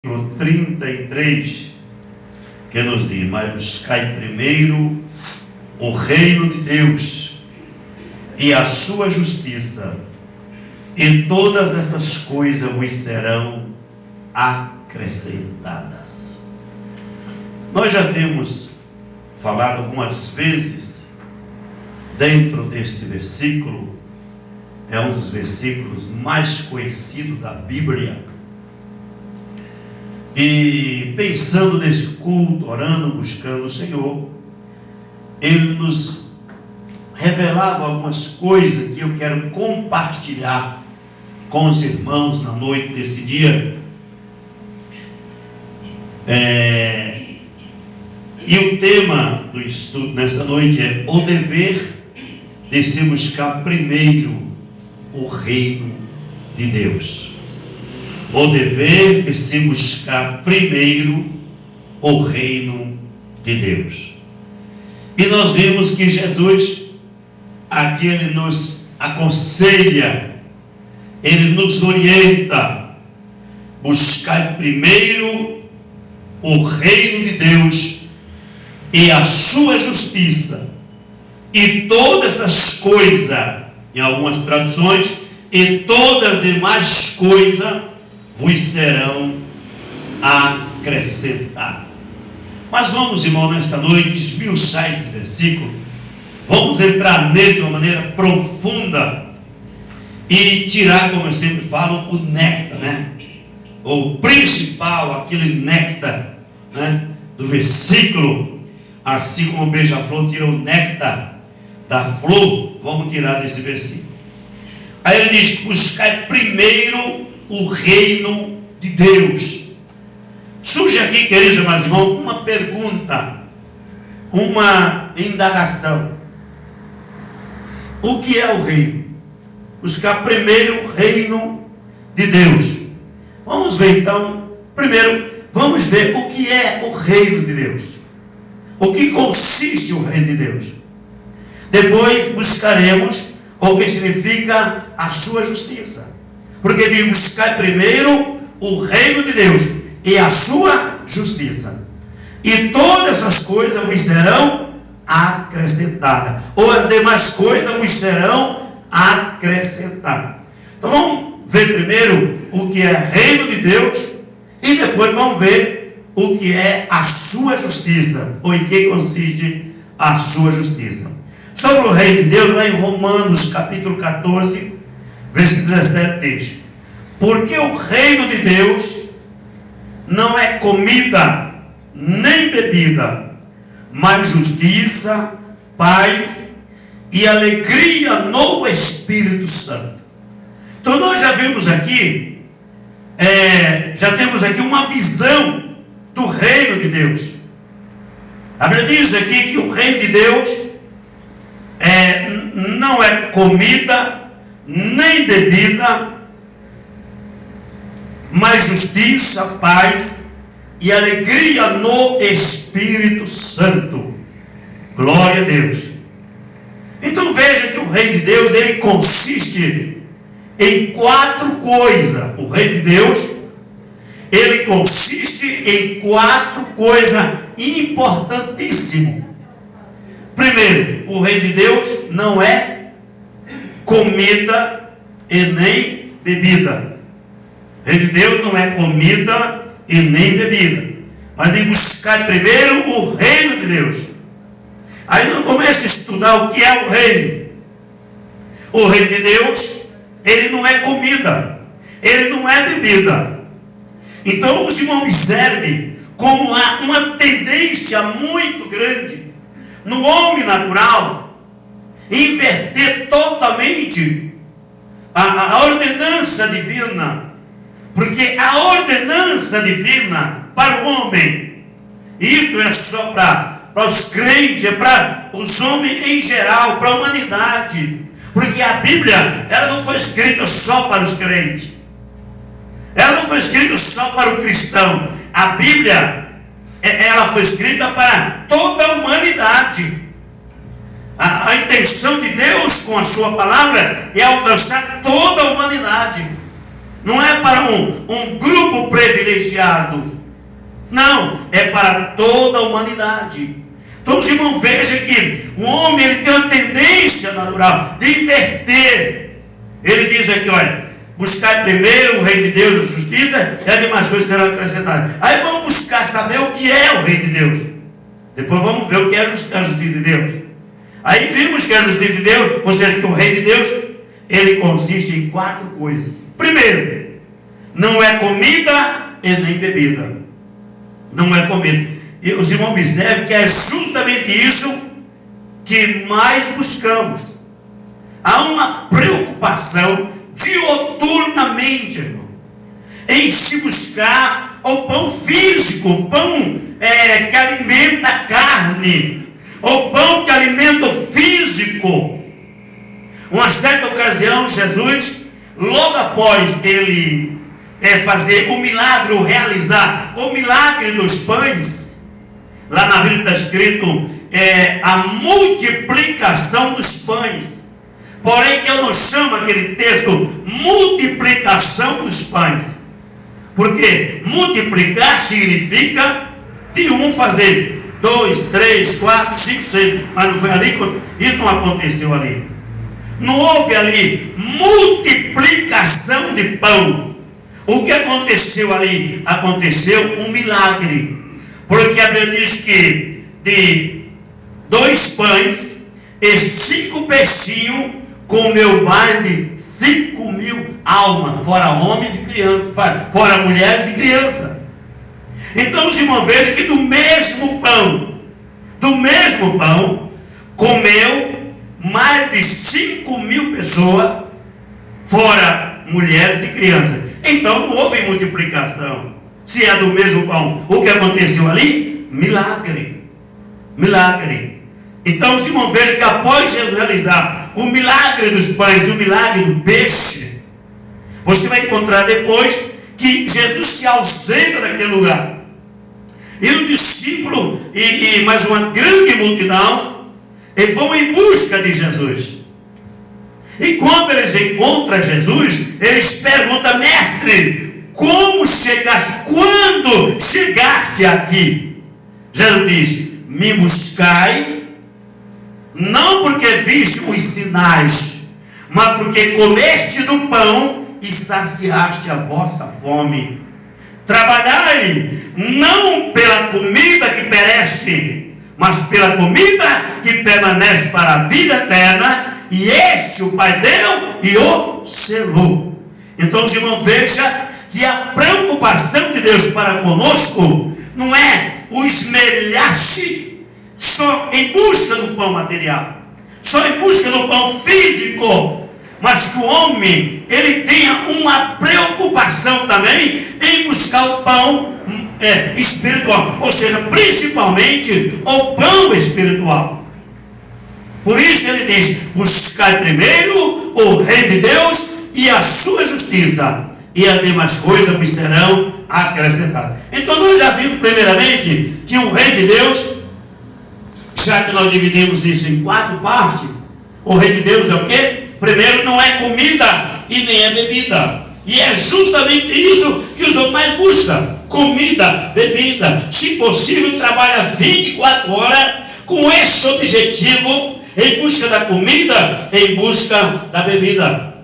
33, que nos diz: mas buscai primeiro o reino de Deus e a sua justiça, e todas essas coisas vos serão acrescentadas. Nós já temos falado algumas vezes dentro deste versículo, é um dos versículos mais conhecidos da Bíblia. E pensando nesse culto, orando, buscando o Senhor, Ele nos revelava algumas coisas que eu quero compartilhar com os irmãos na noite desse dia. E o tema do estudo nesta noite é o dever de se buscar primeiro o reino de Deus. O dever de se buscar primeiro o reino de Deus. E nós vimos que Jesus, aqui Ele nos aconselha, Ele nos orienta: buscar primeiro o reino de Deus e a sua justiça, e todas as coisas, em algumas traduções, e todas as demais coisas vos serão acrescentadas. Mas vamos, irmão, nesta noite esmiuçar esse versículo. Vamos entrar nele de uma maneira profunda e tirar, como eu sempre falo, o néctar, né? O principal, aquele néctar, né, do versículo. Assim como o beija-flor tira o néctar da flor, vamos tirar desse versículo. Aí ele diz: buscai primeiro o reino de Deus. Surge aqui, queridos irmãos, uma pergunta, uma indagação: o que é o reino? Buscar primeiro o reino de Deus. Vamos ver então, primeiro, vamos ver o que é o reino de Deus. O que consiste o reino de Deus. Depois buscaremos o que significa a sua justiça. Porque diz: buscar primeiro o reino de Deus e a sua justiça, e todas as coisas vos serão acrescentadas, ou as demais coisas vos serão acrescentadas. Então vamos ver primeiro o que é reino de Deus, e depois vamos ver o que é a sua justiça, ou em que consiste a sua justiça. Sobre o reino de Deus, lá em Romanos capítulo 14, versículo 17 diz: porque o reino de Deus não é comida nem bebida, mas justiça, paz e alegria no Espírito Santo. Então nós já vimos aqui, já temos aqui uma visão do reino de Deus. A Bíblia diz aqui que o reino de Deus não é comida nem bebida, mas justiça, paz e alegria no Espírito Santo. Glória a Deus. Então veja que o reino de Deus, ele consiste em 4 coisas. O reino de Deus, ele consiste em 4 coisas importantíssimas. Primeiro, o reino de Deus não é comida e nem bebida. O reino de Deus não é comida e nem bebida, mas de buscar primeiro o reino de Deus. Aí nós começamos a estudar o que é o reino. O reino de Deus, ele não é comida, ele não é bebida. Então os irmãos observem como há uma tendência muito grande no homem natural inverter totalmente a ordenança divina. Porque a ordenança divina para o homem, isso é só para os crentes, é para os homens em geral, para a humanidade. Porque a Bíblia, ela não foi escrita só para os crentes, ela não foi escrita só para o cristão. A Bíblia, ela foi escrita para toda a humanidade. A intenção de Deus com a sua palavra é alcançar toda a humanidade. Não é para um grupo privilegiado. Não, é para toda a humanidade. Então, os irmãos, vejam que o homem ele tem uma tendência natural de inverter. Ele diz aqui, olha, buscar primeiro o reino de Deus e a justiça, e as demais coisas serão acrescentadas. Aí vamos buscar saber o que é o reino de Deus. Depois vamos ver o que é a justiça de Deus. Aí vimos que é a justiça de Deus, ou seja, que o reino de Deus, ele consiste em 4 coisas. Primeiro, não é comida e nem bebida. Não é comida. E os irmãos observam que é justamente isso que mais buscamos. Há uma preocupação dioturnamente, irmão, em se buscar o pão físico, o pão que alimenta a carne, o pão que alimenta o físico. Uma certa ocasião, Jesus, logo após ele fazer o milagre, ou realizar o milagre dos pães, lá na Bíblia está escrito a multiplicação dos pães. Porém, eu não chamo aquele texto multiplicação dos pães, porque multiplicar significa de um fazer 2, 3, 4, 5, 6, mas não foi ali, isso não aconteceu ali. Não houve ali multiplicação de pão. O que aconteceu ali? Aconteceu um milagre. Porque a Bíblia diz que de 2 pães e 5 peixinhos comeu mais de 5.000 almas, fora homens e crianças, fora mulheres e crianças. Então os irmãos vejam que do mesmo pão, comeu mais de 5.000 pessoas, fora mulheres e crianças. Então não houve multiplicação. Se é do mesmo pão, o que aconteceu ali? Milagre. Milagre. Então os irmãos vejam que após Jesus realizar o milagre dos pães e o milagre do peixe, você vai encontrar depois que Jesus se ausenta daquele lugar. E o discípulo e mais uma grande multidão, eles vão em busca de Jesus. E quando eles encontram Jesus, eles perguntam: mestre, como chegaste? Quando chegaste aqui? Jesus diz: me buscai, não porque viste os sinais, mas porque comeste do pão e saciaste a vossa fome. Trabalhai, não pela comida que perece, mas pela comida que permanece para a vida eterna, e esse o Pai deu e o selou. Então os irmãos, veja que a preocupação de Deus para conosco não é o esmerilhar-se só em busca do pão material, só em busca do pão físico, mas que o homem ele tenha uma preocupação também em buscar o pão espiritual, ou seja, principalmente o pão espiritual. Por isso ele diz: buscar primeiro o reino de Deus e a sua justiça, e as demais coisas vos serão acrescentadas. Então nós já vimos primeiramente que o reino de Deus, já que nós dividimos isso em 4 partes, o reino de Deus é o quê? Primeiro, não é comida e nem é bebida. E é justamente isso que os homens mais buscam: comida, bebida. Se possível, trabalha 24 horas com esse objetivo, em busca da comida, em busca da bebida.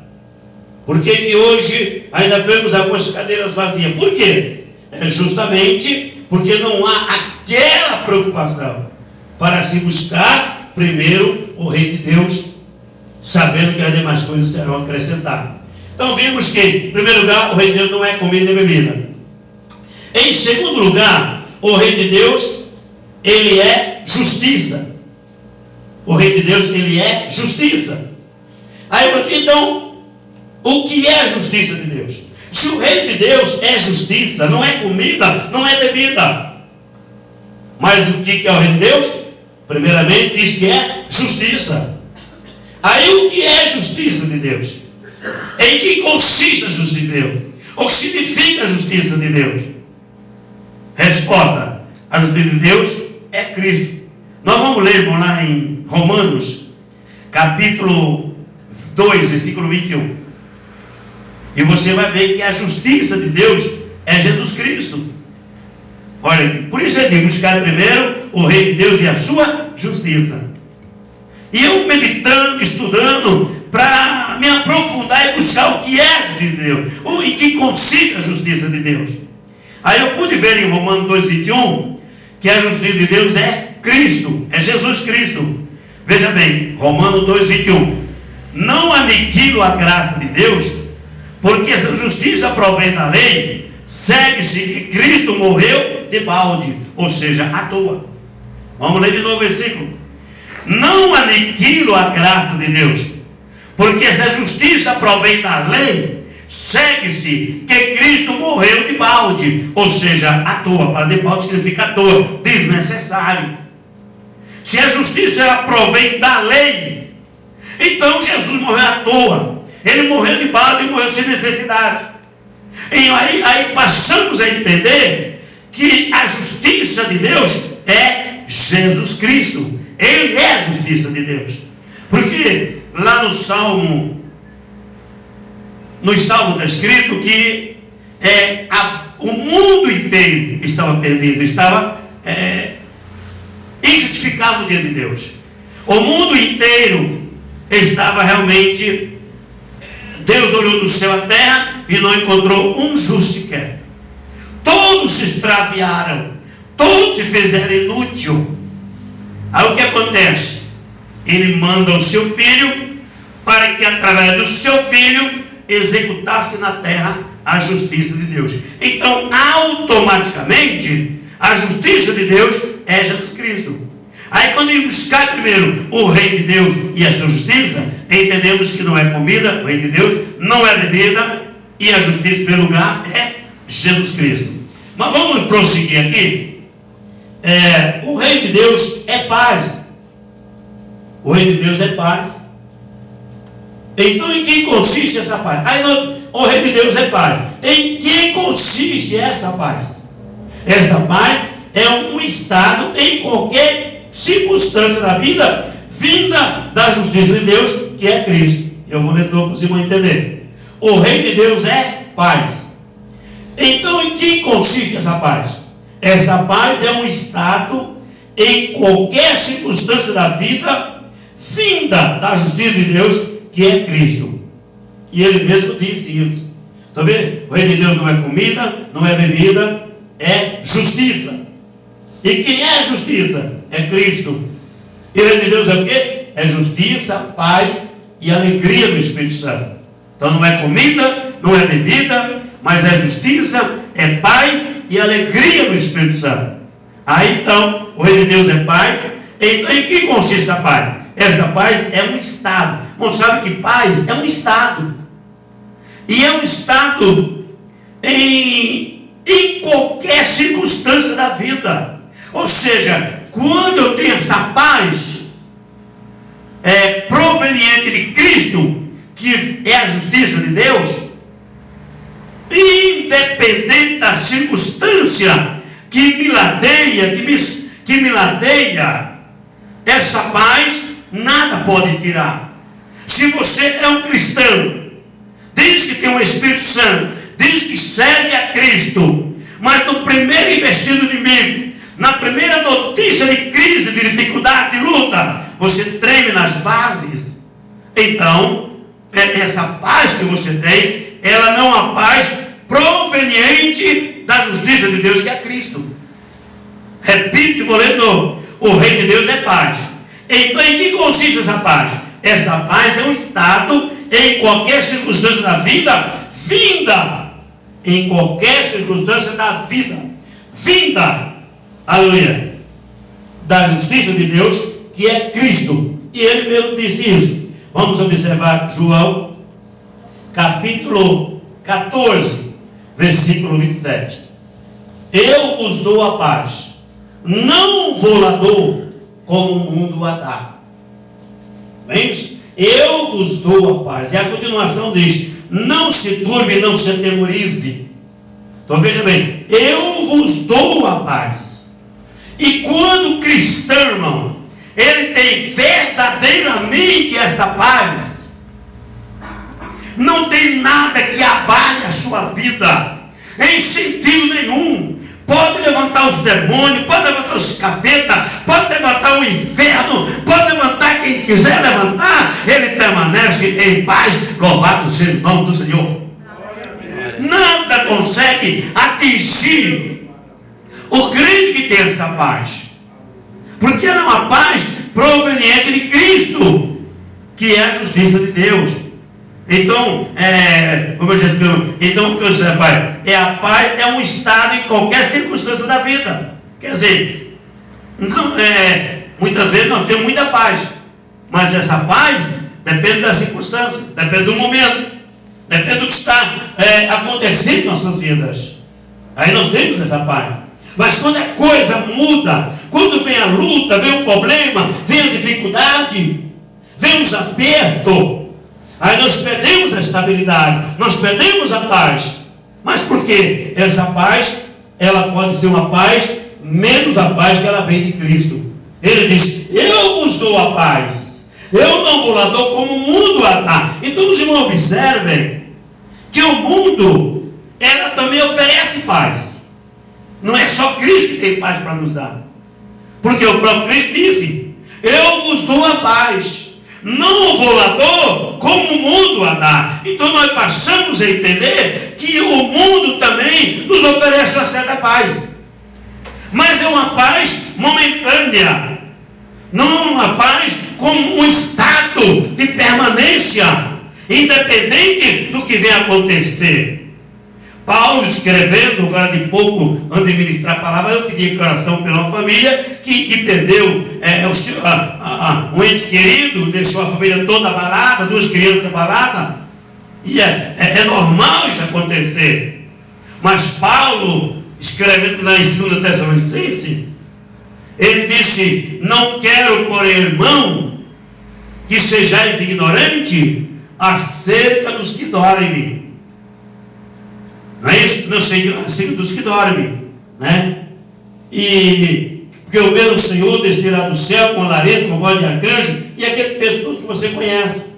Por que que hoje ainda vemos algumas cadeiras vazias? Por quê? É justamente porque não há aquela preocupação para se buscar primeiro o reino de Deus, sabendo que as demais coisas serão acrescentadas. Então vimos que, em primeiro lugar, o reino de Deus não é comida nem bebida. Em segundo lugar, o reino de Deus, ele é justiça. O reino de Deus, ele é justiça. Aí, então, o que é a justiça de Deus? Se o reino de Deus é justiça, não é comida, não é bebida. Mas o que é o reino de Deus? Primeiramente diz que é justiça. Aí o que é a justiça de Deus? Em que consiste a justiça de Deus? O que significa a justiça de Deus? Resposta: a justiça de Deus é Cristo. Nós vamos ler, vamos lá em Romanos, capítulo 2, versículo 21. E você vai ver que a justiça de Deus é Jesus Cristo. Olha aqui, por isso eu digo, buscar primeiro o reino de Deus e a sua justiça. E eu meditando, estudando, para me aprofundar e buscar o que é a justiça de Deus, em que consiste a justiça de Deus. Aí eu pude ver em Romanos 2,21, que a justiça de Deus é Cristo, é Jesus Cristo. Veja bem, Romanos 2,21. Não aniquilo a graça de Deus, porque essa justiça provém da lei, segue-se que Cristo morreu de balde, ou seja, à toa. Vamos ler de novo o versículo. Não aniquilo a graça de Deus, porque essa justiça provém da lei, segue-se que Cristo morreu de balde, ou seja, à toa. Para de balde significa à toa, desnecessário. Se a justiça ela provém da lei, então Jesus morreu à toa. Ele morreu de balde e morreu sem necessidade. E aí passamos a entender que a justiça de Deus é Jesus Cristo. Ele é a justiça de Deus. Porque lá no Salmo está escrito que o mundo inteiro estava perdido, estava injustificado diante de Deus. O mundo inteiro estava realmente... Deus olhou do céu à terra e não encontrou um justo sequer. Todos se extraviaram, todos se fizeram inútil. Aí o que acontece? Ele manda o seu filho para que através do seu filho executasse na terra a justiça de Deus. Então automaticamente a justiça de Deus é Jesus Cristo. Aí quando ele buscar primeiro o reino de Deus e a sua justiça, entendemos que não é comida, o reino de Deus, não é bebida, e a justiça em primeiro lugar é Jesus Cristo. Mas vamos prosseguir aqui. O reino de Deus é paz. O reino de Deus é paz. Então em que consiste essa paz? O reino de Deus é paz. Em que consiste essa paz? Essa paz é um estado em qualquer circunstância da vida, vinda da justiça de Deus, que é Cristo. Eu vou ler para os irmãos entender. O reino de Deus é paz. Então em que consiste essa paz? Essa paz é um estado em qualquer circunstância da vida, vinda da justiça de Deus, que é Cristo. E ele mesmo disse isso. Está vendo? O reino de Deus não é comida, não é bebida, é justiça. E quem é a justiça? É Cristo. E o reino de Deus é o quê? É justiça, paz e alegria do Espírito Santo. Então não é comida, não é bebida, mas é justiça, é paz e alegria do Espírito Santo. Aí então, o reino de Deus é paz. Então em que consiste a paz? Esta paz é um estado. Não sabe que paz é um estado. E é um estado em qualquer circunstância da vida. Ou seja, quando eu tenho essa paz proveniente de Cristo, que é a justiça de Deus, independente da circunstância que me ladeia, que me ladeia, essa paz nada pode tirar. Se você é um cristão, diz que tem um Espírito Santo, diz que serve a Cristo, mas no primeiro investido de mim, na primeira notícia de crise, de dificuldade, de luta, você treme nas bases. Então, essa paz que você tem, ela não é uma paz proveniente da justiça de Deus, que é Cristo. Repito e vou ler de novo. O reino de Deus é paz. Então em que consiste essa paz? Esta paz é um estado em qualquer circunstância da vida, vinda em qualquer circunstância da vida, vinda, aleluia, da justiça de Deus, que é Cristo. E ele mesmo disse isso. Vamos observar João capítulo 14, versículo 27. Eu vos dou a paz, não vou lá dou como o mundo a dá. Bem, eu vos dou a paz. E a continuação diz: não se turbe, não se atemorize. Então veja bem, eu vos dou a paz. E quando o cristão, irmão, ele tem verdadeiramente esta paz, não tem nada que abale a sua vida, em sentido nenhum. Pode levantar os demônios, pode levantar os capetas, pode levantar o inferno, pode levantar quem quiser levantar, ele permanece em paz. Louvado seja o nome do Senhor. Nada consegue atingir o crente que tem essa paz, porque ela é uma paz proveniente de Cristo, que é a justiça de Deus. Então, como eu já expliquei, então o que eu disse, pai, a paz é um estado em qualquer circunstância da vida. Quer dizer, não, muitas vezes nós temos muita paz, mas essa paz depende da circunstância, depende do momento, depende do que está acontecendo em nossas vidas. Aí nós temos essa paz. Mas quando a coisa muda, quando vem a luta, vem o problema, vem a dificuldade, vem os apertos, aí nós perdemos a estabilidade, nós perdemos a paz. Mas por quê? Essa paz, ela pode ser uma paz menos a paz que ela vem de Cristo. Ele diz: eu vos dou a paz, eu não vou lá dou como o mundo a dá. Então os irmãos observem que o mundo, ela também oferece paz. Não é só Cristo que tem paz para nos dar, porque o próprio Cristo disse: eu vos dou a paz, não vou lá dou como o mundo a dá. Então nós passamos a entender que o mundo também nos oferece uma certa paz, mas é uma paz momentânea, não é uma paz como um estado de permanência, independente do que venha acontecer. Paulo, escrevendo agora de pouco, antes de ministrar a palavra, eu pedi oração pela uma família que perdeu um ente querido, deixou a família toda abalada, 2 crianças abaladas, e é normal isso acontecer. Mas Paulo, escrevendo lá em 2 Tessalonicenses, ele disse: não quero, porém, irmão, que sejais ignorante acerca dos que dormem. Não é isso? Não sei, acerca dos que dormem, né? E porque o mesmo Senhor descerá do céu com laredo, com voz de arcanjo, e aquele texto todo que você conhece.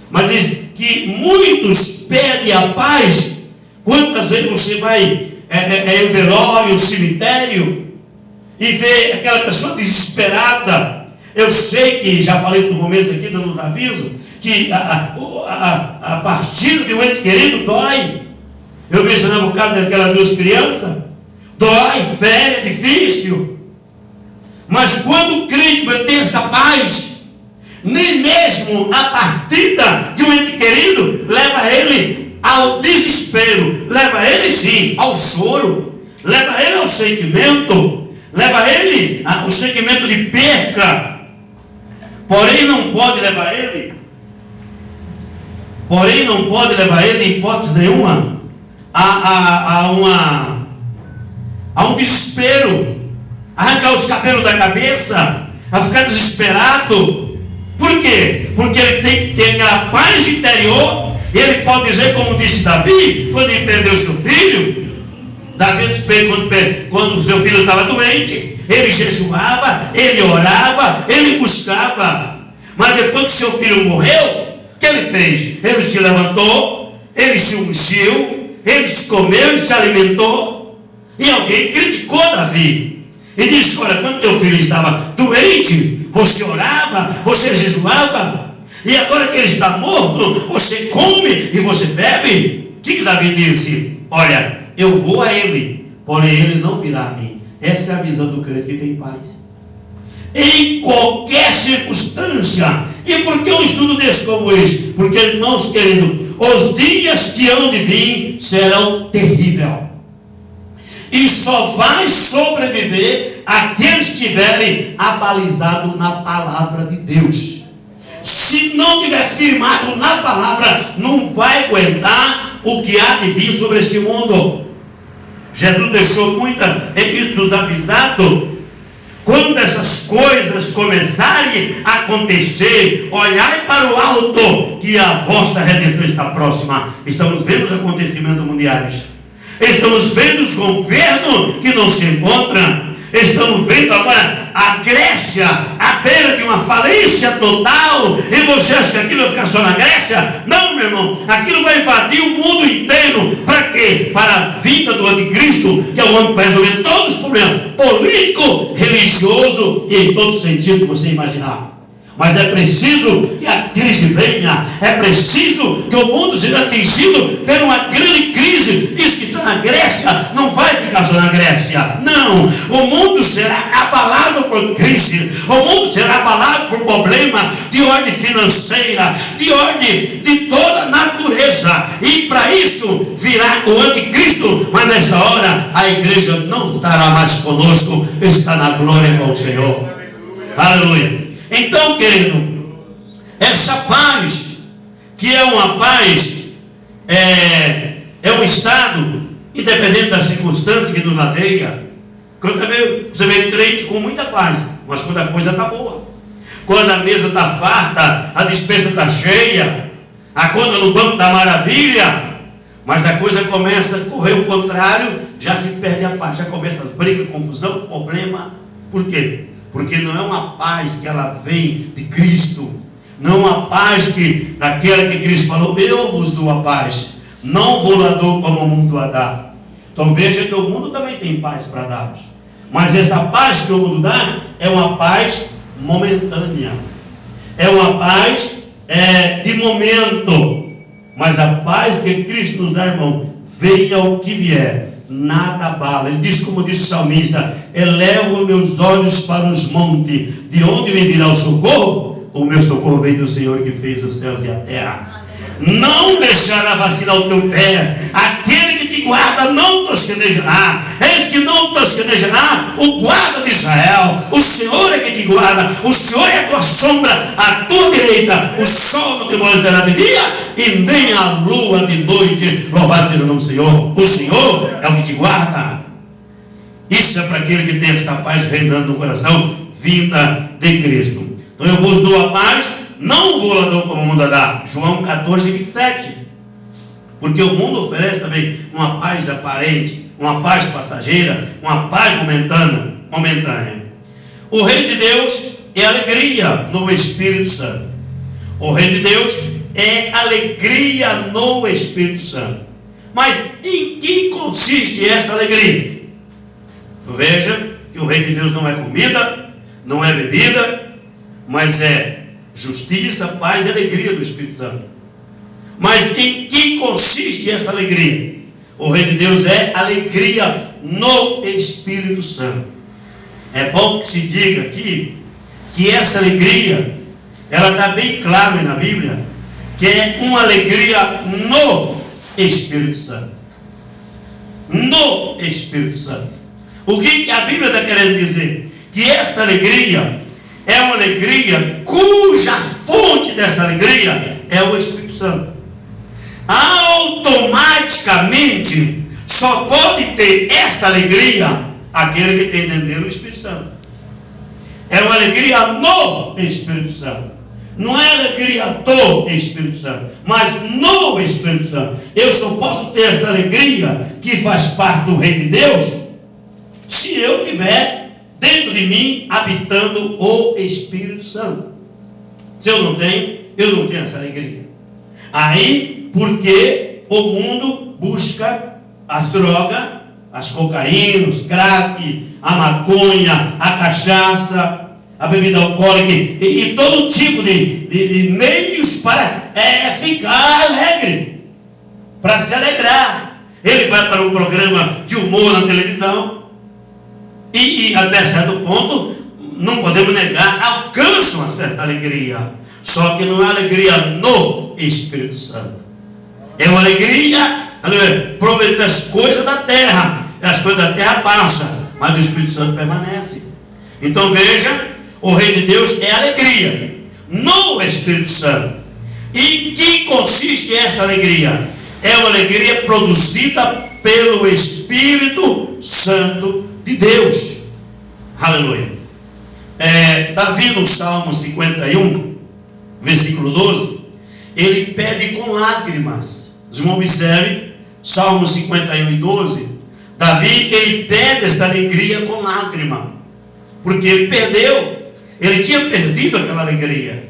Mas diz que muitos perdem a paz. Quantas vezes você vai em velório, no cemitério, e vê aquela pessoa desesperada? Eu sei que já falei no começo aqui, dando os avisos, que a partida de um ente querido dói. Eu mencionava o caso daquelas 2 crianças. Dói, velho, é difícil. Mas quando o crente tem essa paz, nem mesmo a partida de um ente querido leva ele ao desespero, leva ele sim ao choro, leva ele ao sentimento, leva ele ao sentimento de perca. Porém não pode levar ele em hipótese nenhuma a um desespero, arrancar os cabelos da cabeça, a ficar desesperado. Por quê? Porque ele tem que ter aquela paz interior. Ele pode dizer, como disse Davi, quando ele perdeu seu filho. Davi disse quando o seu filho estava doente, ele jejuava, ele orava, ele buscava. Mas depois que seu filho morreu, o que ele fez? Ele se levantou, ele se ungiu, ele se comeu, ele se alimentou. E alguém criticou Davi e disse: olha, quando teu filho estava doente, você orava, você jejuava, e agora que ele está morto, você come e você bebe. O que Davi disse? Olha, eu vou a ele, porém ele não virá a mim. Essa é a visão do crente que tem paz em qualquer circunstância. E por que um estudo desse como esse? Porque, irmãos queridos, os dias que hão de vir serão terríveis, e só vai sobreviver aqueles que estiverem abalizados na palavra de Deus. Se não tiver firmado na palavra, não vai aguentar o que há de vir sobre este mundo. Jesus deixou isso nos avisado. Quando essas coisas começarem a acontecer, olhai para o alto, que a vossa redenção está próxima. Estamos vendo os acontecimentos mundiais, estamos vendo os governos que não se encontram, estamos vendo agora a Grécia, a beira de uma falência total, e você acha que aquilo vai ficar só na Grécia? Não, meu irmão, aquilo vai invadir o mundo inteiro. Para quê? Para a vida do anticristo, que é o homem que vai resolver todos os problemas, político, religioso e em todo sentido que você imaginar. Mas é preciso que a crise venha, é preciso que o mundo seja atingido por uma grande crise. Isso que está na Grécia não vai ficar só na Grécia, não. O mundo será abalado por crise, o mundo será abalado por problema de ordem financeira, de ordem de toda natureza, e para isso virá o anticristo. Mas nessa hora a igreja não estará mais conosco, está na glória com o Senhor. Aleluia. Então, querido, essa paz, que é uma paz, é um estado, independente da circunstância que nos ladeia. Você vê crente com muita paz, mas quando a coisa está boa, quando a mesa está farta, a despensa está cheia, a conta no banco está maravilha, mas a coisa começa a correr o contrário, já se perde a paz, já começa as brigas, confusão, problema. Por quê? Porque não é uma paz que ela vem de Cristo, não é uma paz daquela que Cristo falou: eu vos dou a paz, não vou lá dou como o mundo a dá. Então veja que o mundo também tem paz para dar, mas essa paz que o mundo dá é uma paz momentânea, é uma paz de momento, mas a paz que Cristo nos dá, irmão, venha o que vier, nada abala. Ele diz, como disse o salmista: elevo meus olhos para os montes, de onde me virá o socorro? O meu socorro vem do Senhor que fez os céus e a terra. Não deixará vacilar o teu pé, aquele que te guarda não tosquenejará. Eis que não tosquenejará o guarda de Israel. O Senhor é que te guarda, o Senhor é a tua sombra à tua direita. O sol não te molestará de dia, e nem a lua de noite. Louvado seja o nome do Senhor. O Senhor é o que te guarda. Isso é para aquele que tem esta paz reinando no coração, vinda de Cristo. Então eu vos dou a paz, não vou lá dou como o mundo dá. João 14, 27. Porque o mundo oferece também uma paz aparente, uma paz passageira, uma paz momentânea. O reino de Deus é alegria no Espírito Santo. O reino de Deus é alegria no Espírito Santo. Mas em que consiste esta alegria? Veja que o reino de Deus não é comida, não é bebida, mas é justiça, paz e alegria do Espírito Santo. Mas em que consiste essa alegria? O reino de Deus é alegria no Espírito Santo. É bom que se diga aqui que essa alegria, ela está bem clara na Bíblia, que é uma alegria no Espírito Santo. No Espírito Santo. O que a Bíblia está querendo dizer? Que esta alegria é uma alegria cuja fonte dessa alegria é o Espírito Santo. Automaticamente só pode ter esta alegria aquele que tem entender o Espírito Santo. É uma alegria no Espírito Santo. Não é alegria do Espírito Santo, mas no Espírito Santo. Eu só posso ter esta alegria que faz parte do reino de Deus se eu tiver dentro de mim habitando o Espírito Santo. Se eu não tenho essa alegria. Aí, porque o mundo busca as drogas, as cocaína, os crack, a maconha, a cachaça, a bebida alcoólica e todo tipo de meios para ficar alegre, para se alegrar. Ele vai para um programa de humor na televisão e até certo ponto, não podemos negar, alcança uma certa alegria. Só que não é alegria no Espírito Santo. É uma alegria, provavelmente das coisas da terra. As coisas da terra passam, mas o Espírito Santo permanece. Então veja, o reino de Deus é alegria no Espírito Santo. E em que consiste esta alegria? É uma alegria produzida pelo Espírito Santo de Deus. Aleluia. Davi no Salmo 51, versículo 12, ele pede com lágrimas. Os irmãos observem, Salmo 51 e 12, Davi, ele pede esta alegria com lágrima, porque ele perdeu. Ele tinha perdido aquela alegria.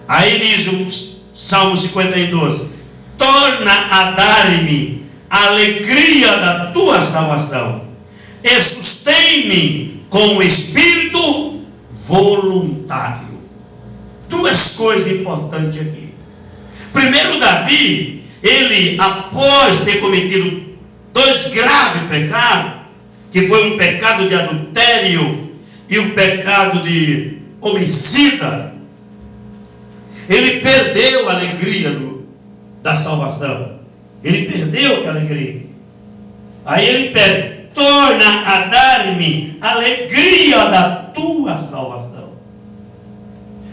Aí diz o Salmo 52: torna a dar-me a alegria da tua salvação, e sustém-me com o espírito voluntário. Duas coisas importantes aqui. Primeiro, Davi, ele, após ter cometido dois graves pecados, que foi um pecado de adultério e um pecado de homicida, ele perdeu a alegria da salvação. Ele perdeu aquela alegria. Aí ele pede: torna a dar-me a alegria da tua salvação.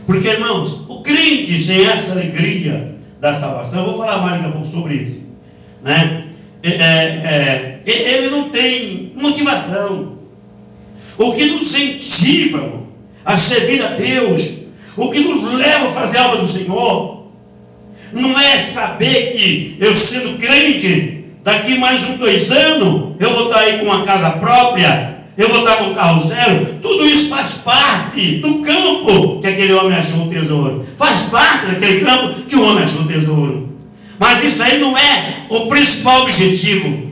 Porque, irmãos, o crente sem essa alegria da salvação, eu vou falar mais daqui a pouco sobre isso, né? Ele não tem motivação. O que nos incentiva a servir a Deus, o que nos leva a fazer a obra do Senhor, não é saber que eu, sendo crente, daqui mais 2 anos eu vou estar aí com uma casa própria, eu vou estar com um carro zero. Tudo isso faz parte do campo que aquele homem achou o tesouro. Faz parte daquele campo que o homem achou o tesouro. Mas isso aí não é o principal objetivo.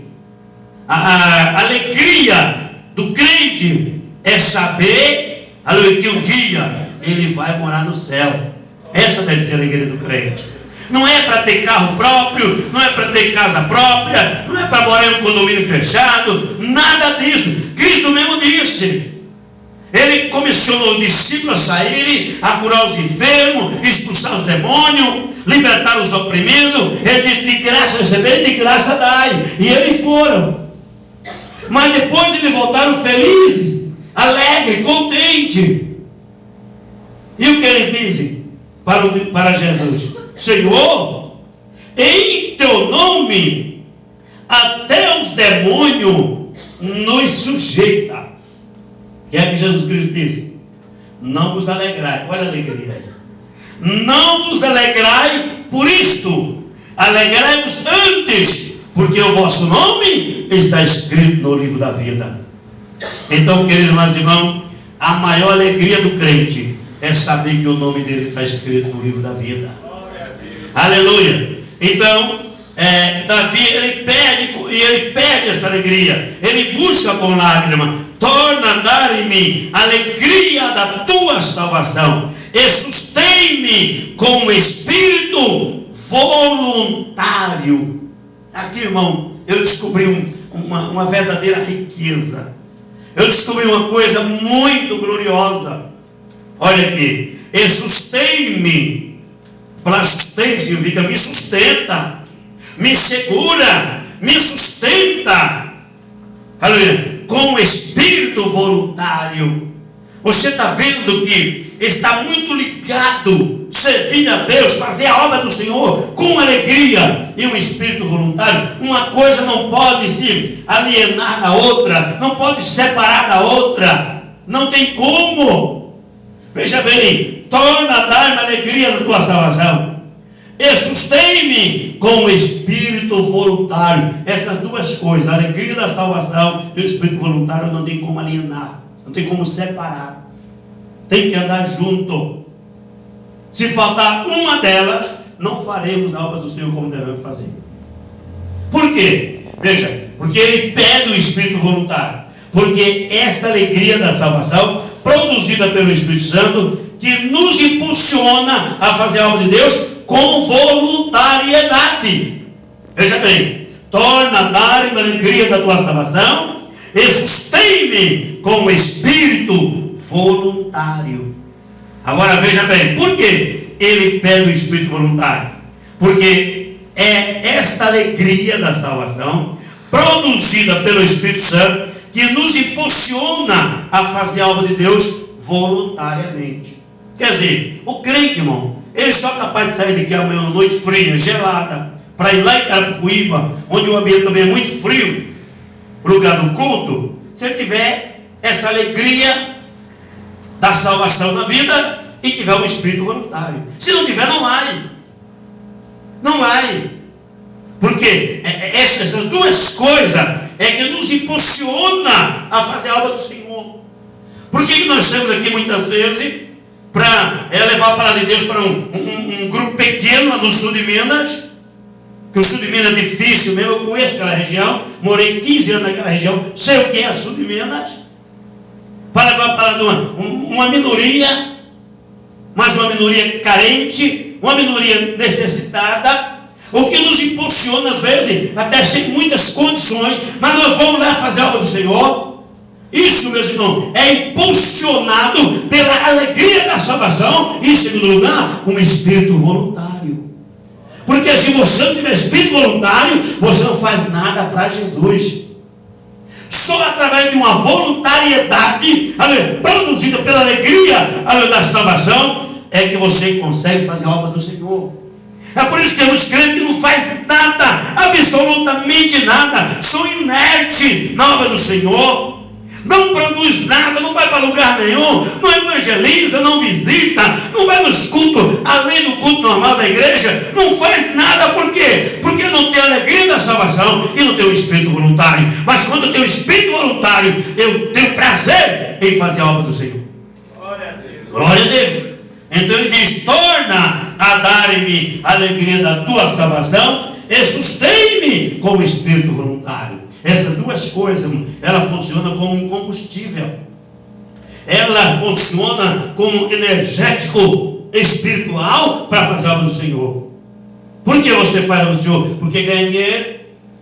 A alegria do crente é saber que um dia ele vai morar no céu. Essa deve ser a alegria do crente. Não é para ter carro próprio, não é para ter casa própria, não é para morar em um condomínio fechado, nada disso. Cristo mesmo disse. Ele comissionou os discípulos a saírem, a curar os enfermos, expulsar os demônios, libertar os oprimidos. Ele disse: de graça receber, de graça dai. E eles foram. Mas depois eles voltaram felizes, alegres, contentes. E o que eles dizem para Jesus? Senhor, em teu nome até os demônios nos sujeita. O que é que Jesus Cristo disse? Não vos alegrai. Olha a alegria aí. Não vos alegrai por isto, alegrai-vos antes, porque o vosso nome está escrito no livro da vida. Então, queridos irmãos, a maior alegria do crente é saber que o nome dele está escrito no livro da vida. Aleluia. Então, Davi, ele pede essa alegria. Ele busca com lágrimas: torna a dar-me a alegria da tua salvação, e sustém-me com o espírito voluntário. Aqui, irmão, eu descobri uma verdadeira riqueza. Eu descobri uma coisa muito gloriosa. Olha aqui: e sustém-me. Para sustento significa me sustenta, me segura, me sustenta. Aleluia. Com o espírito voluntário. Você está vendo que está muito ligado servir a Deus, fazer a obra do Senhor com alegria e um espírito voluntário. Uma coisa não pode se alienar da outra, não pode se separar da outra. Não tem como. Veja bem: torna a dar-me a alegria da tua salvação, e sustém-me com o espírito voluntário. Essas duas coisas, a alegria da salvação e o espírito voluntário, não tem como alienar, não tem como separar, tem que andar junto. Se faltar uma delas, não faremos a obra do Senhor como devemos fazer. Por quê? Veja, porque ele pede o espírito voluntário, porque esta alegria da salvação, produzida pelo Espírito Santo, que nos impulsiona a fazer a obra de Deus com voluntariedade. Veja bem: torna a dar-me a alegria da tua salvação, e sustém-me com o espírito voluntário. Agora veja bem, por que ele pede o espírito voluntário? Porque é esta alegria da salvação, produzida pelo Espírito Santo, que nos impulsiona a fazer a obra de Deus voluntariamente. Quer dizer, o crente, irmão, ele só é capaz de sair daqui amanhã, uma noite fria, gelada, para ir lá em Carapicuíba, onde o ambiente também é muito frio, para o lugar do culto, se ele tiver essa alegria da salvação na vida e tiver um espírito voluntário. Se não tiver, não vai. Não vai. Porque essas duas coisas é que nos impulsiona a fazer a obra do Senhor. Por que nós estamos aqui muitas vezes para levar a palavra de Deus para um grupo pequeno lá no sul de Minas? Que o sul de Minas é difícil mesmo, eu conheço aquela região, morei 15 anos naquela região, sei o que é sul de Minas. Para levar a palavra de uma minoria, mas uma minoria carente, uma minoria necessitada, o que nos impulsiona, às vezes, até sem muitas condições, mas nós vamos lá fazer a obra do Senhor. Isso, meus irmãos, é impulsionado pela alegria da salvação e, em segundo lugar, um espírito voluntário. Porque se você não tiver espírito voluntário, você não faz nada para Jesus. Só através de uma voluntariedade produzida pela alegria da salvação é que você consegue fazer a obra do Senhor. É por isso que temos crentes que não faz nada, absolutamente nada, são inertes na obra do Senhor, não produz nada, não vai para lugar nenhum, não evangeliza, não visita, não vai nos cultos, além do culto normal da igreja, não faz nada. Por quê? Porque não tem a alegria da salvação e não tem o espírito voluntário. Mas quando eu tenho o espírito voluntário, eu tenho prazer em fazer a obra do Senhor. Glória a Deus. Glória a Deus. Então ele diz: torna a dar-me a alegria da tua salvação e sustém-me com o espírito voluntário. Essas duas coisas, ela funciona como um combustível. Ela funciona como energético espiritual para fazer a obra do Senhor. Por que você faz a obra do Senhor? Porque ganha dinheiro,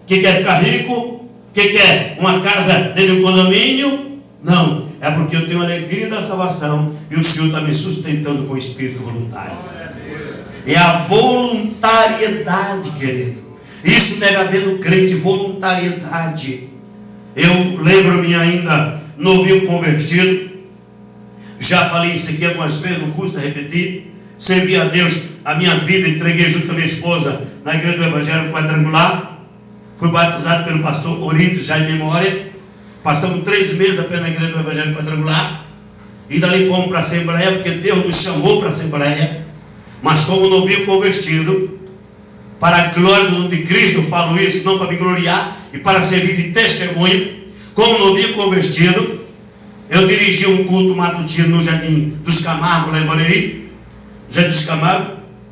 que quer ficar rico, que quer uma casa dentro de um condomínio? Não, é porque eu tenho a alegria da salvação e o Senhor está me sustentando com o espírito voluntário. É a voluntariedade, querido. Isso deve haver no crente, voluntariedade. Eu lembro-me ainda, novinho convertido, já falei isso aqui algumas vezes, não custa repetir. Servi a Deus a minha vida, entreguei junto com a minha esposa na igreja do Evangelho Quadrangular. Fui batizado pelo pastor Orito, já em memória. Passamos 3 meses apenas na igreja do Evangelho Quadrangular. E dali fomos para a Assembleia, porque Deus nos chamou para a Assembleia. Mas como novinho convertido, para a glória do nome de Cristo, eu falo isso, não para me gloriar, e para servir de testemunho. Como novinho convertido, eu dirigi um culto matutino no Jardim dos Camargos, lá em Barueri, Jardim dos Camargos,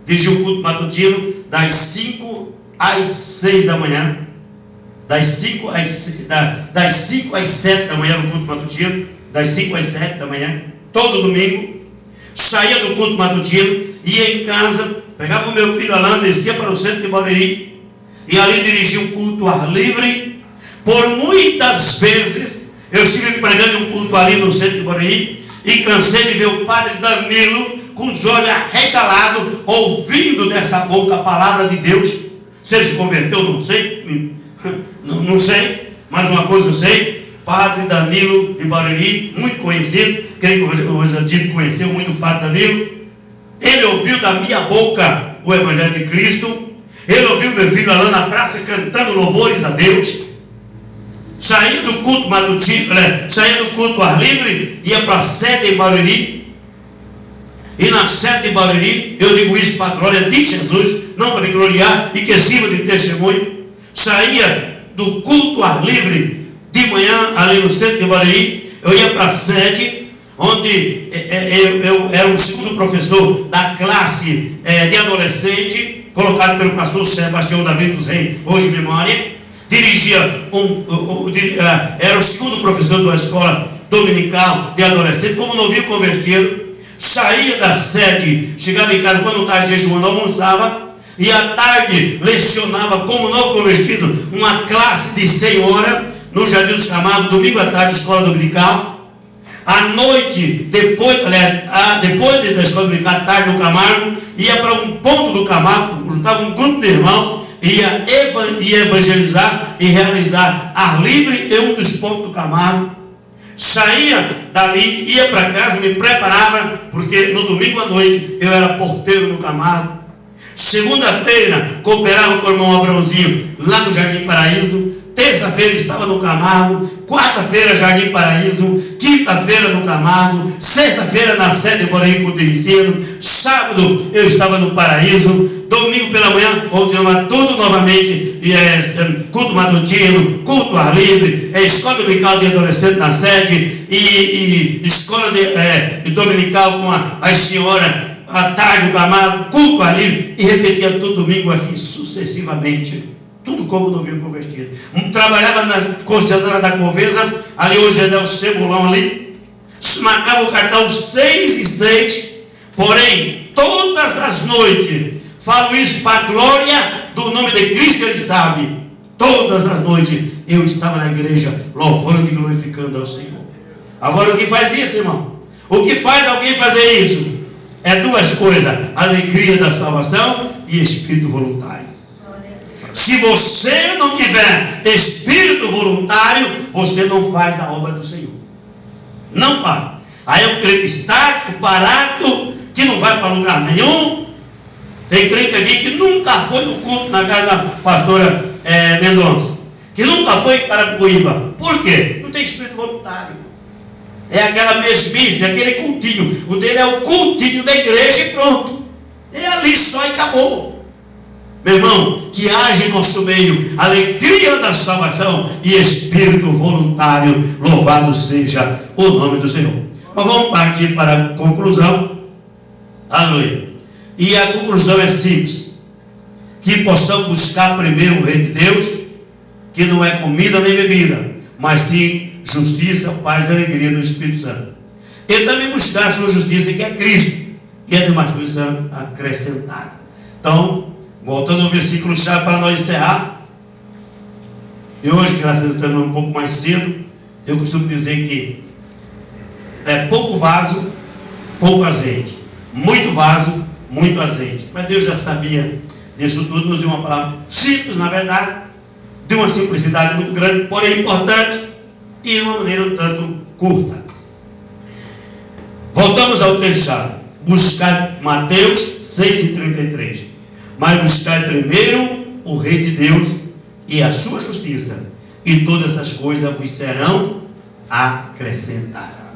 dirigi um culto matutino das 5 às 6 da manhã, das 5 às 7 da manhã no culto matutino, das 5 às 7 da manhã, todo domingo. Saía do culto matutino, ia em casa, pegava o meu filho Alan, descia para o centro de Barueri, e ali dirigia um culto ao ar livre. Por muitas vezes, eu estive pregando um culto ali no centro de Barueri, e cansei de ver o padre Danilo, com os olhos arregalados, ouvindo dessa boca a palavra de Deus. Se ele se converteu, não sei, não sei, mas uma coisa eu sei, padre Danilo de Barueri, muito conhecido, creio que o Rosandino conheceu muito o padre Danilo. Ele ouviu da minha boca o Evangelho de Cristo. Ele ouviu meu filho Alan na praça cantando louvores a Deus. Saía do culto matutino, saía do culto ao ar livre, ia para a sede em Barueri. E na sede em Barueri, eu digo isso para a glória de Jesus, não para me gloriar e que sirva de testemunho. Saía do culto ao ar livre de manhã, ali no centro de Barueri, eu ia para a sede, onde eu era o segundo professor da classe de adolescente, colocado pelo pastor Sebastião Davi dos Reis, hoje em memória. Dirigia, era o segundo professor da escola dominical de adolescente, como novinho convertido. Saía da sede, chegava em casa quando estava jejuando, almoçava, e à tarde lecionava como novo convertido uma classe de 100 horas no Jardim dos Camargos, domingo à tarde, escola dominical. À noite, depois da escola dominical, à tarde no Camargo, ia para um ponto do Camargo, juntava um grupo de irmãos, ia evangelizar e realizar ar livre em um dos pontos do Camargo. Saía dali, ia para casa, me preparava, porque no domingo à noite eu era porteiro no Camargo. Segunda-feira, cooperava com o irmão Abrãozinho lá no Jardim Paraíso. Terça-feira estava no Camargo, quarta-feira Jardim Paraíso, quinta-feira no Camargo, sexta-feira na sede de Barueri, culto de ensino, sábado eu estava no Paraíso, domingo pela manhã, continua tudo novamente, culto matutino, culto ao ar livre, escola dominical de adolescente na sede, e escola dominical com as senhoras, à tarde, o amado, culto ao ar livre, e repetia todo domingo assim, sucessivamente. Tudo como novinho convertido. Trabalhava na concessionária da Covesa, ali hoje é o Cebulão ali, marcava o cartão 6 e 6, porém, todas as noites, falo isso para a glória do nome de Cristo, ele sabe, todas as noites eu estava na igreja louvando e glorificando ao Senhor. Agora o que faz isso, irmão? O que faz alguém fazer isso? É duas coisas: alegria da salvação e espírito voluntário. Se você não tiver espírito voluntário, você não faz a obra do Senhor. Não faz. Aí é um crente estático, parado, que não vai para lugar nenhum. Tem crente aqui que nunca foi no culto na casa da pastora Mendonça, que nunca foi para Coiba. Por quê? Não tem espírito voluntário. É aquela mesmice, aquele cultinho. O dele é o cultinho da igreja e pronto. É ali só e acabou. Meu irmão, que haja em nosso meio alegria da salvação e espírito voluntário. Louvado seja o nome do Senhor. Mas vamos partir para a conclusão. Aleluia. E a conclusão é simples: que possamos buscar primeiro o reino de Deus, que não é comida nem bebida, mas sim justiça, paz e alegria do Espírito Santo. E também buscar a sua justiça, que é Cristo, e as demais coisas serão acrescentadas. Então, voltando ao versículo chave para nós encerrar, e hoje, graças a Deus, terminamos um pouco mais cedo. Eu costumo dizer que é pouco vaso, pouco azeite, muito vaso, muito azeite. Mas Deus já sabia disso tudo, nos deu uma palavra simples, na verdade, de uma simplicidade muito grande, porém importante, e de uma maneira um tanto curta. Voltamos ao texto-chave. Buscar Mateus 6,33. Mas buscar primeiro o reino de Deus e a sua justiça, e todas essas coisas vos serão acrescentadas.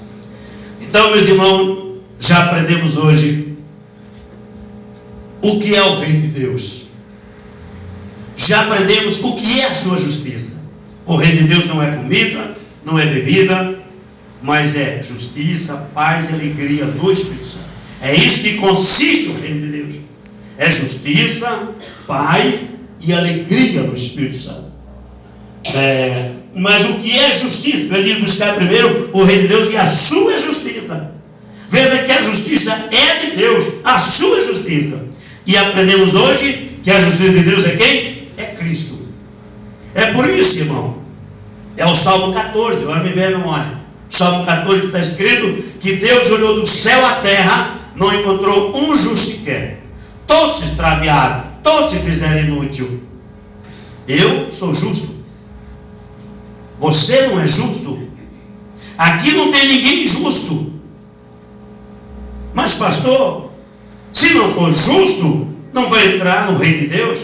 Então, meus irmãos, já aprendemos hoje o que é o reino de Deus. Já aprendemos o que é a sua justiça. O reino de Deus não é comida, não é bebida, mas é justiça, paz e alegria do Espírito Santo. É isso que consiste o reino de Deus. É justiça, paz e alegria do Espírito Santo. Mas o que é justiça? Ele diz buscar primeiro o reino de Deus e a sua justiça. Veja que a justiça é de Deus, a sua justiça. E aprendemos hoje que a justiça de Deus é quem? É Cristo. É por isso, irmão, é o Salmo 14, agora me vem a memória. Salmo 14 que está escrito que Deus olhou do céu à terra, não encontrou um justo sequer. Todos se extraviaram, todos se fizeram inútil. Eu sou justo. Você não é justo. Aqui não tem ninguém justo. Mas pastor, se não for justo, não vai entrar no reino de Deus.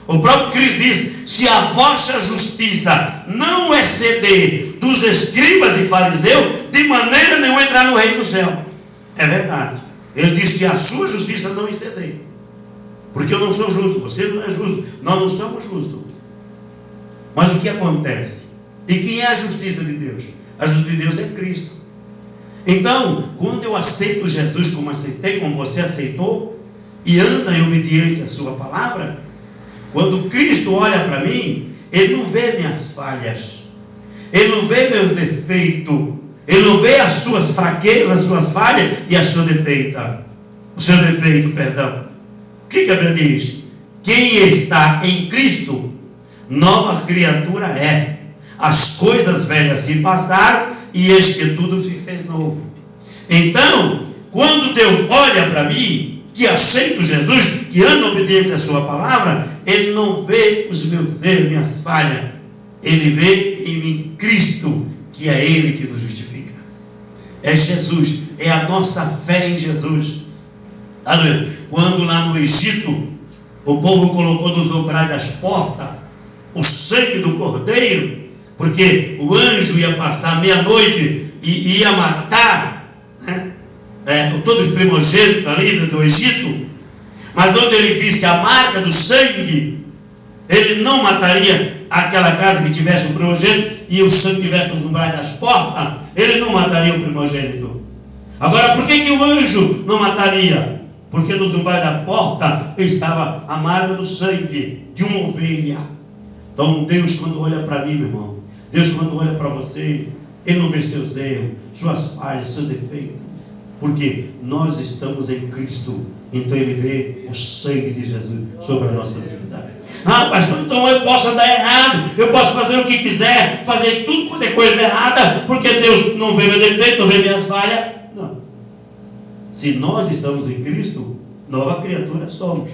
O próprio Cristo diz: se a vossa justiça não exceder dos escribas e fariseus, de maneira nenhuma entrar no reino do céu. É verdade. Ele disse: se a sua justiça não exceder. Porque eu não sou justo, você não é justo, nós não somos justos. Mas o que acontece? E quem é a justiça de Deus? A justiça de Deus é Cristo. Então, quando eu aceito Jesus como aceitei, como você aceitou, e anda em obediência à sua palavra, quando Cristo olha para mim, Ele não vê minhas falhas, Ele não vê meus defeitos, Ele não vê as suas fraquezas, as suas falhas e a sua defeita. O seu defeito, perdão. O que a Bíblia diz? Quem está em Cristo, nova criatura é. As coisas velhas se passaram e eis que tudo se fez novo. Então, quando Deus olha para mim, que aceito Jesus, que anda em obediência à sua palavra, Ele não vê os meus erros, minhas falhas. Ele vê em mim Cristo, que é Ele que nos justifica. É Jesus, é a nossa fé em Jesus. Aleluia. Quando lá no Egito, o povo colocou nos umbrais das portas o sangue do cordeiro, porque o anjo ia passar meia-noite e ia matar, né, todos os primogênitos ali do Egito. Mas onde ele visse a marca do sangue, ele não mataria aquela casa que tivesse o primogênito e o sangue tivesse nos umbrais das portas, ele não mataria o primogênito. Agora, por que o anjo não mataria? Porque nos umbrais da porta estava a marca do sangue de uma ovelha. Então Deus, quando olha para mim, meu irmão, Deus, quando olha para você, Ele não vê seus erros, suas falhas, seus defeitos. Porque nós estamos em Cristo. Então Ele vê o sangue de Jesus sobre as nossas vidas. Ah, pastor, então eu posso andar errado, eu posso fazer o que quiser, fazer tudo quanto é coisa errada, porque Deus não vê meu defeito, não vê minhas falhas. Não. Se nós estamos em Cristo, nova criatura somos.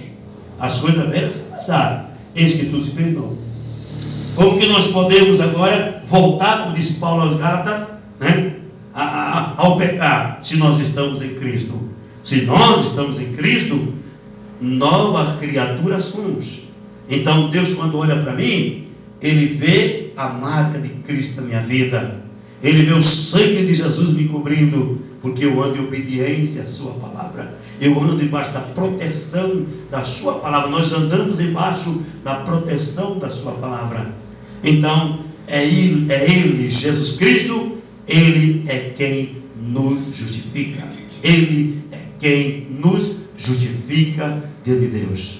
As coisas velhas se passaram, eis que tudo se fez novo. Como que nós podemos agora voltar, como disse Paulo aos Gálatas, né, ao pecado, se nós estamos em Cristo? Se nós estamos em Cristo, nova criatura somos. Então Deus, quando olha para mim, Ele vê a marca de Cristo na minha vida. Ele vê o sangue de Jesus me cobrindo, porque eu ando em obediência à sua palavra. Eu ando embaixo da proteção da sua palavra. Nós andamos embaixo da proteção da sua palavra. Então, é Ele, Jesus Cristo, Ele é quem nos justifica. Ele é quem nos justifica diante de Deus.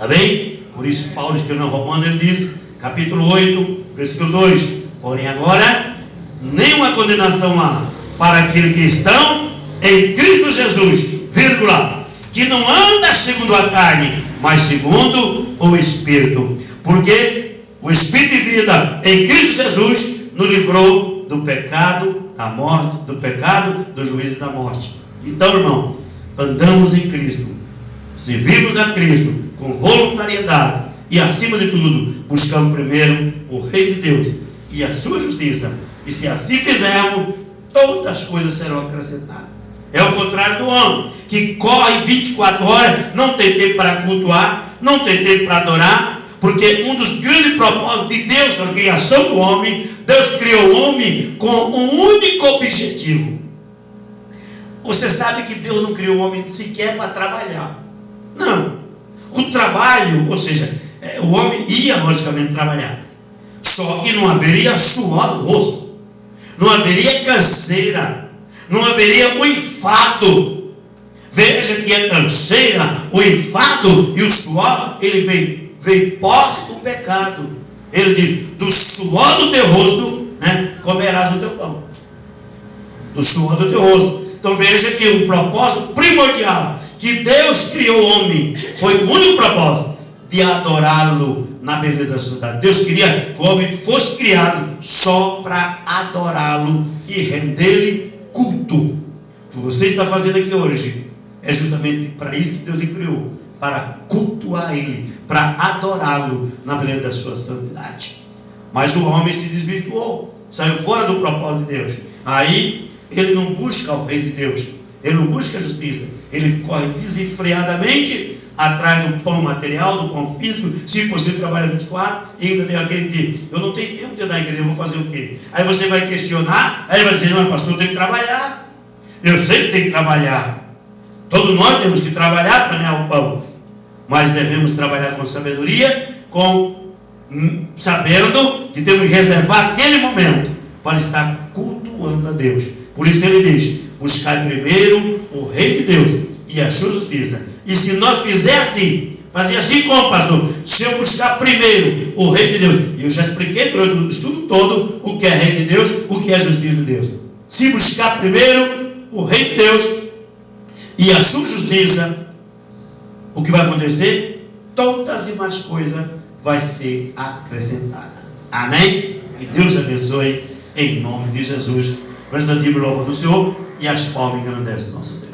Amém? Por isso Paulo escreveu no Romano, ele diz, capítulo 8, versículo 2: porém agora, nenhuma condenação há para aqueles que estão em Cristo Jesus, vírgula, que não anda segundo a carne, mas segundo o Espírito. Porque o Espírito de vida em Cristo Jesus nos livrou do pecado, da morte, do pecado, do juízo e da morte. Então, irmão, andamos em Cristo, servimos a Cristo com voluntariedade e, acima de tudo, buscamos primeiro o Reino de Deus e a sua justiça. E se assim fizermos, todas as coisas serão acrescentadas. É o contrário do homem, que corre 24 horas, não tem tempo para cultuar, não tem tempo para adorar, porque um dos grandes propósitos de Deus na criação do homem, Deus criou o homem com um único objetivo. Você sabe que Deus não criou o homem sequer para trabalhar. Não. O trabalho, ou seja, o homem ia logicamente trabalhar. Só que não haveria suor no rosto. Não haveria canseira. Não haveria o enfado. Veja que a canseira, o enfado e o suor, ele veio pós do pecado. Ele diz, do suor do teu rosto, né, comerás o teu pão. Do suor do teu rosto. Então veja que o propósito primordial que Deus criou o homem foi o único propósito de adorá-lo na beleza da sociedade. Deus queria que o homem fosse criado só para adorá-lo e render-lhe culto. O que você está fazendo aqui hoje é justamente para isso que Deus lhe criou, para cultuar Ele, para adorá-lo na beleza da sua santidade. Mas o homem se desvirtuou, saiu fora do propósito de Deus. Aí ele não busca o reino de Deus, ele não busca a justiça, ele corre desenfreadamente atrás do pão material, do pão físico. Se possível, trabalha 24 e ainda tem aquele dia, eu não tenho tempo de andar na igreja, eu vou fazer o quê? Aí você vai questionar, aí vai dizer, mas pastor, eu tenho que trabalhar. Eu sei que tem que trabalhar. Todos nós temos que trabalhar para ganhar o pão, mas devemos trabalhar com sabedoria, sabendo que temos que reservar aquele momento para estar cultuando a Deus. Por isso ele diz, buscar primeiro o reino de Deus e a sua justiça. E se nós fizer assim, fazer assim como pastor, se eu buscar primeiro o reino de Deus, e eu já expliquei durante o estudo todo o que é reino de Deus, o que é a justiça de Deus. Se buscar primeiro o reino de Deus e a sua justiça, o que vai acontecer? Todas as demais coisas vai ser acrescentada. Amém? Que Deus abençoe em nome de Jesus. Presta a Bíblia, louva do Senhor, e as palmas engrandecem nosso Deus.